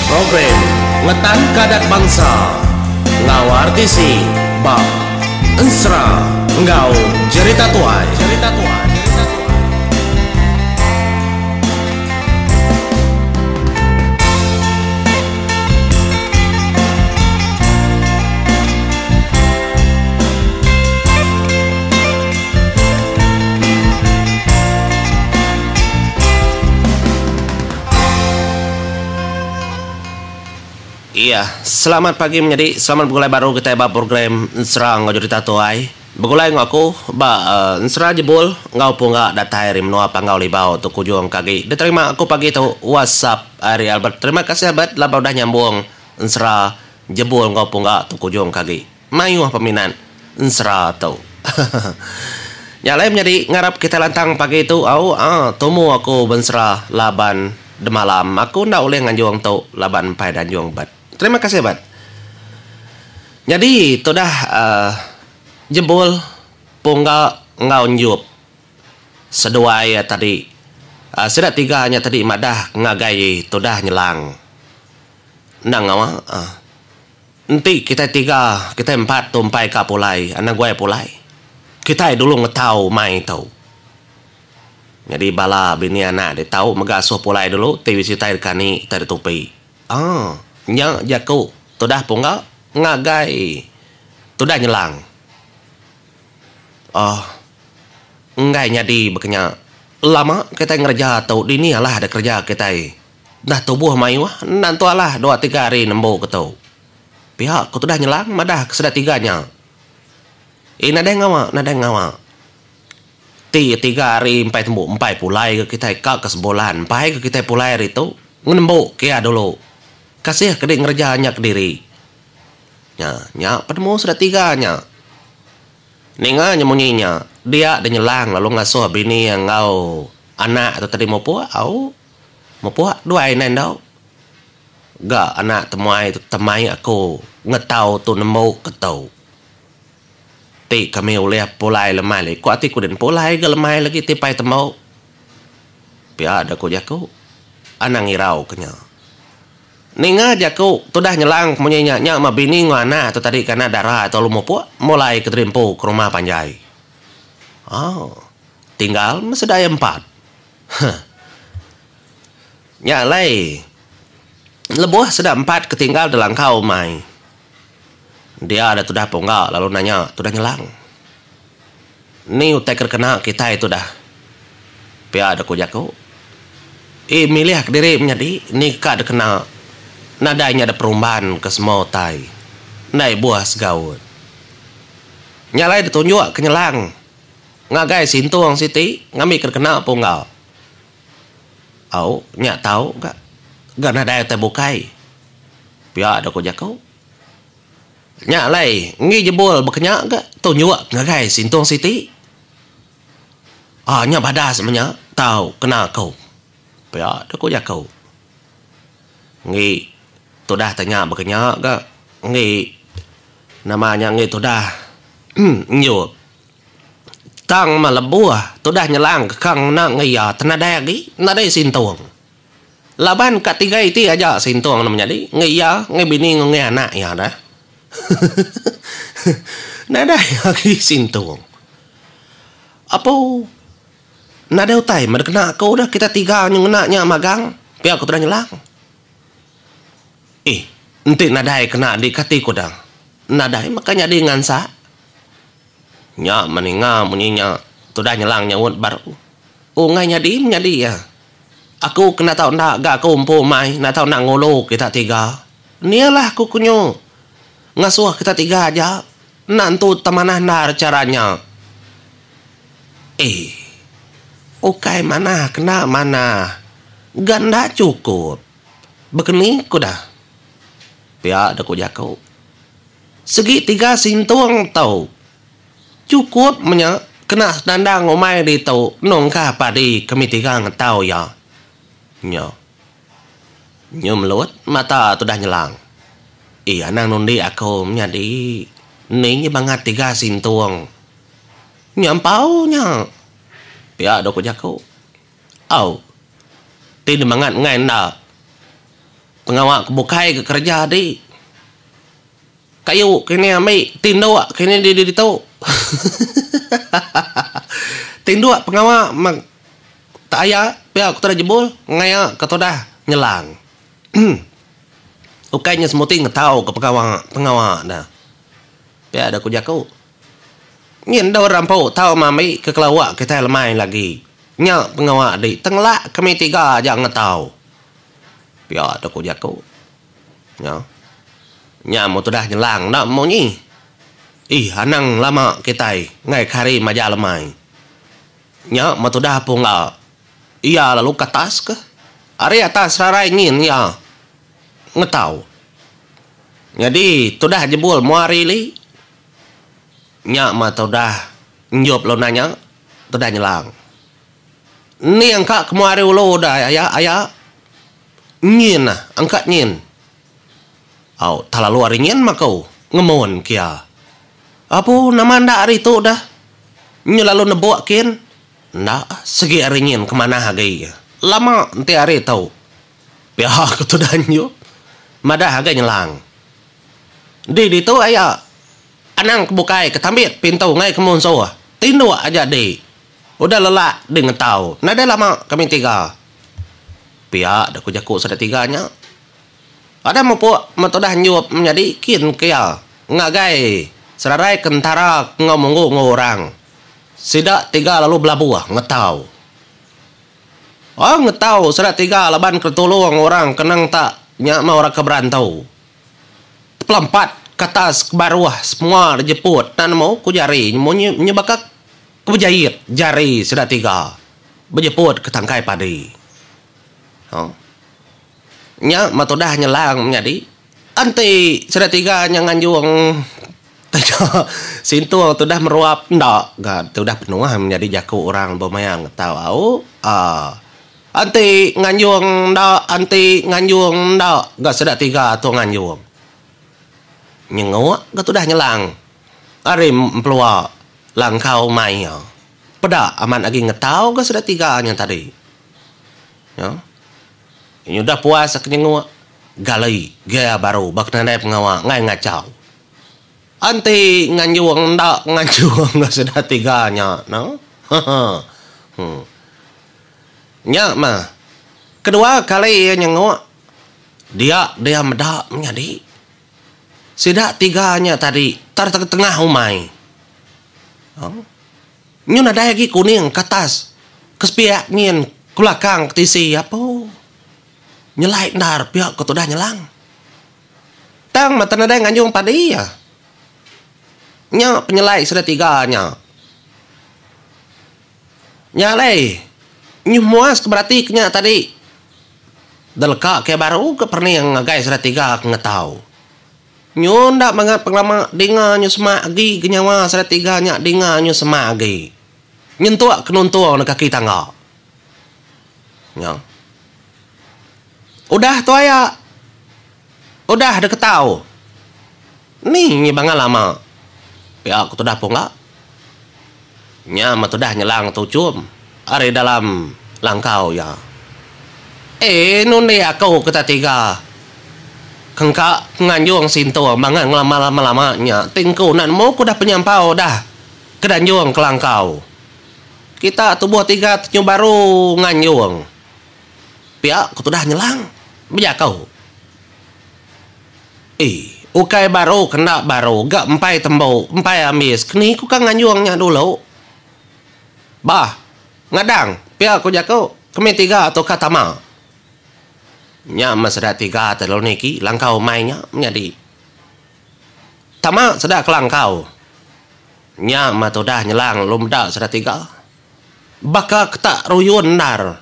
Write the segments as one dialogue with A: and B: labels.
A: Program Ngetan Kadak Bangsa Ngawartisi Bab Ensra Ngau Cerita Tuai. Iya, selamat pagi menjadi selamat begulai baru kita bab program Ensra Ngau Cerita Tuai. Begulai ngaku Ensra jebul ngau pun ngak datai rim no apa ngau libau tu kujung kaki. Diterima aku pagi tu WhatsApp Ari Albert. Terima kasih Albert lah udah nyambung Ensra jebul ngau pun ngak tu kujung kaki. Mayu peminan Ensra tu. Nyalai menjadi ngarap kita lantang pagi tu temu aku bensra laban de malam. Aku ndak boleh nganjuang tu laban pai dan juang bat. Terima kasih Bat. Jadi tu dah jebol punggal ngau nyup sedua ya tadi. Sudah tiganya tadi madah ngagai tu dah nyelang. Nang ngawa. Nanti kita tiga, kita empat tumpai ka pulai, anak gue pulai. Kita dulu ngetau mai tau. Jadi bala bini anak dia tahu megasuh pulai dulu TV sitai kani tadi tupi. Nya jaku tu dah punggal ngagai tu dah nyelang. Ngai nyadi bekenya lama kita ngerja tau di ni alah ada kerja kita dah tubuh mai wah nantu alah 2-3 hari nembo ketau. Pihak ku tu dah nyelang madah kesedah tiganya. Nada ngawa. 3 hari 4 pulai ke kita ke sebulan. Pai ke kita pulai itu ngembo kia dulu. Kasih kedek ngerjanya ke diri. Nya petemu sudah 3-nya. Ninga nyemunyinya. Dia ada nyelang lalu ngasuh bini yang ngau anak atau tadi mau puak 2 ainen dau. Gak anak temuai tu temai aku ngetau tu nemu ketau. Ti kami oleh pulai lemai lagi. Ku ati ku den pulai ke lemai lagi ti pai temau. Pia ada ku jaku. Anang irau kenya. Ninga jaku tu dah nyelang punya nya ma bini ngana tu tadi kana darah atau lu mopo mulai keterimpu ke rumah Panjai. Tinggal masih daya 4. Nya lai. Lebuh sudah 4 ketinggal dalam kau mai. Dia ada tu dah ponggak lalu nanya tu dah nyelang. Ni utai kena kita itu dah. Pia ada ku jaku. Milih ke diri menjadi ni ka ada kena nadanya ada perubahan ke semua utai. Nai buah segaut. Nyalai ditunjuk ke nyelang. Ngagai sintuang siti ngami kena ponggak. Nyak tahu gak? Gak nadai terbukai. Pia ada ku jaku. Nyak lai ngi jebol bekenya gak tunjuk ngagai sintuang siti. Nyak badas menya tahu kena kau. Pia ada ku jaku. Ngi tu dah tanya bekenya gak ngi namanya ngi tu dah nyup tang malabuah tu dah nyelang kang na ngaya tenada lagi nada sintuang laban ketiga itu aja sintuang namanya di ngaya ngi bini ngi anak ya dah. Nada lagi sintuang apa nada utai merkena kau dah kita 3 yang enaknya magang pihak aku tu dah nyelang. Nanti nadai kena di katiku dah. Nadai makanya di ngansa. Nya meninga munyinya tu dah nyelang nyawut baru. Ngai nyadi ya. Aku kena tahu nak gak aku umpu mai, nak tahu nak ngolo kita 3. Nialah aku kunyo. Ngasuh kita 3 aja. Nantu temanah nar caranya. Ukai mana kena mana. Ganda cukup. Begini ku dah. Pia ada ku jaku. Segi 3 sintuang tau. Cukup menya kena dandang ngomai di tau nongka padi kami 3 ngetau ya. Nyo melut mata tu dah nyelang. Anang nundi aku menjadi ni banget 3 sintuang. Nyampau nya. Pia ada ku jaku. Ti mangat ngai na. pengawak kebukai ke kerja di kayu kini ambil tindu kini di tahu tindu pengawak tak ayah pihak aku tak jebol ngaya kata dah nyelang ukainya semuting tahu ke pengawak dah pihak ada kujaku nyen dah rampau tahu mami ke kelawak kita lemai lagi nya pengawak di tengelak kami tiga jangan tahu pihak ada kujaku nya mau tu dah nyelang nak mau ni anang lama kita ngai kari maja lemai nya mau tu dah pun lah iya lalu ke atas ke hari atas rarai ngin ya ngetau jadi tu dah jebul muari li nya ma tu dah njop lo nanya tu dah nyelang ni angkat kemari ulo dah ayah ngin angkat ngin talalu hari ngin makau ngemon kia apa nama ndak hari tu dah nyu lalu nebuak kin ndak segi hari ngin kemana hagai lama nanti hari tahu pihak tu dah nyu madah hagai nyelang di tu ayah anang kebukai ketambit pintu ngai kemun so tindu aja di udah lelak dengan tahu nada lama kami tiga pihak dah kujaku sudah tiganya ada mau dah nyuap menjadi kin kia ngagai serarai kentara ngomong orang sidak tiga lalu belabuah ngetau ngetau sudah tiga laban ketulung orang kenang tak nyama orang keberantau pelampat ke atas ke bawah semua dijemput dan mau ku jari mau nyebakak ku berjahit jari sudah tiga berjemput ke tangkai padi nya matodah nyelang menjadi anti sudah tiga yang nganjuang sintu tu dah meruap ndak gak tu dah penuh menjadi jaku orang bermayang tahu anti nganjuang ndak gak sudah tiga tu nganjuang nyengok gak tu dah nyelang arim peluak langkau mai pada aman lagi ngetau gak sudah tiga nya tadi ini udah puas kenyengok galai gaya baru bak nandai pengawak ngai ngacau anti nganjuang ndak nganjuang gak sudah tiganya nya mah kedua kali nyengok dia medak menjadi sidak tiganya tadi tar tengah umai nyu nada lagi kuning ke atas kespiak ngin ke belakang ke tisi apa nyelai nar pihak kau dah nyelang tang mata nada nganjung tadi ya nya penyelai sudah tiganya nyalai nyu muas berarti kenya tadi delka ke baru ke perni yang ngagai sudah tiga ngetau nyu ndak mangat penglama dengar nyu semagi genyawa sudah tiga nya dengar nyu semagi nyentuak kenuntuang nak kaki tangga nya udah tu ayah udah ada ketau ni bangga lama pihak aku tu dah pun nya mah tu dah nyelang tu cum are dalam langkau ya nun dia aku kita tiga kengka nganjung sinto mangan lama nya tingku nan mau ku dah penyampau dah kedanjung ke langkau kita tubuh tiga nyu baru nganjung pihak aku tu dah nyelang bija kau ukai baru kena baru gak empai tembau empai amis kini ku kan nganjuangnya dulu bah ngadang pihak aku jako kami tiga atau katama nya masada tiga telur niki langkau mainnya menjadi tama sedak ke langkau nya matodah nyelang lumdak sedak tiga baka ketak ruyun nar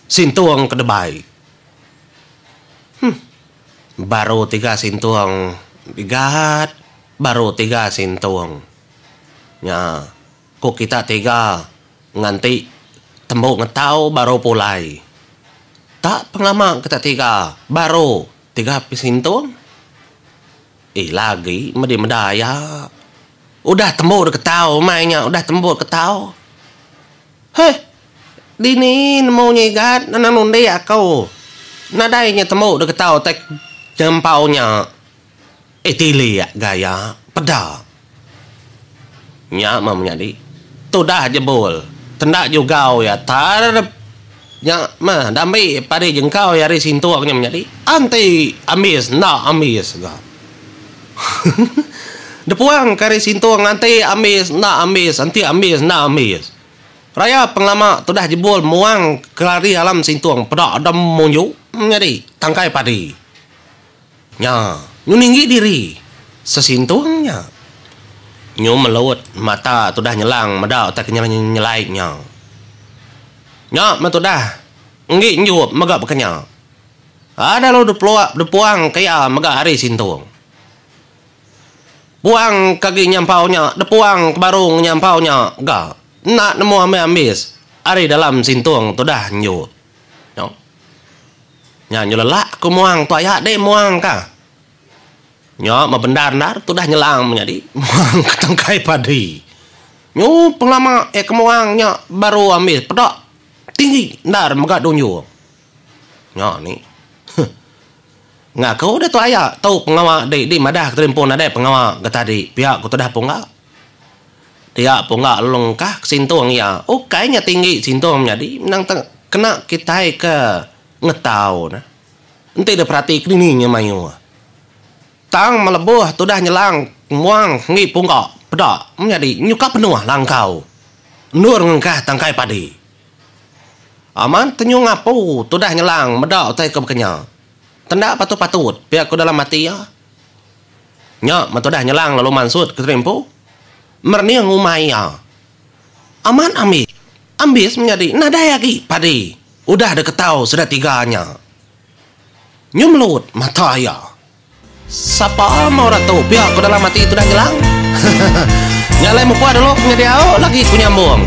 A: sintuang kedebai baru tiga sintuang digat baru tiga sintuang nya ku kita tiga nganti tembok ngetau baru pulai tak pengalaman kita tiga baru tiga sintuang lagi medaya udah tembok udah ketau mainnya udah tembok ketau dini mau nyegat nanang nunde aku Nadainya temu udah ketahu tek jempaunya. Tili ya gaya peda. Nya mam nyadi. Tu dah jebol. Tendak juga ya tarep. Nya mah dami pada jengkau ya ri sintuaknya menjadi. Anti amis na amis ga. Depuang kari sintuak anti amis na amis anti amis na amis. Raya penglama tu dah jebol muang kelari alam sintuang peda adam monyu menjadi tangkai padi. Nya nyuninggi diri sesintuangnya. Nyu melaut mata tu dah nyelang medau tak nyelaiknya. Nya matu dah ngi nyu megak bekenya. Ada lo depuang kaya megak hari sintuang. Puang kaki nyampaunya, depuang barung nyampaunya ga. Nak nemu ame amis hari dalam sintuang tu dah nyu. Nya nyu lelak ku muang tu ayak de muang ka. Nya ma bendar tu dah nyelang menjadi muang ketangkai padi. Nyu penglama kemuangnya baru ambil pedak tinggi ndar megak dunyu. Nya ni. Ngak kau dah tu ayak tau pengawa di madah terimpun ada pengawa ke tadi pihak ku tu dah punggak. Dia punggak longkah sintuang ya. Oh kayaknya tinggi sintuang menjadi nang kena kita ke ngetau nah. Ente dah perhati klininya mayu. Tang melebuh tu dah nyelang muang ngi punggak pedak menjadi nyuka penuh langkau. Nur ngengkah tangkai padi. Aman tenyu ngapu tu dah nyelang medak tai ke bekenya. Tendak patut-patut biar ku dalam mati ya. Nya matu dah nyelang lalu mansut ke terimpu. Merni ngumaya. Aman ambil. Ambis menjadi nadai lagi padi. Udah ada ketau sudah tiganya. Nyumlut mata ya. Siapa mau ratu biar ku dalam mati itu dah nyelang. Nyalai muka dulu punya dia lagi ku nyambung.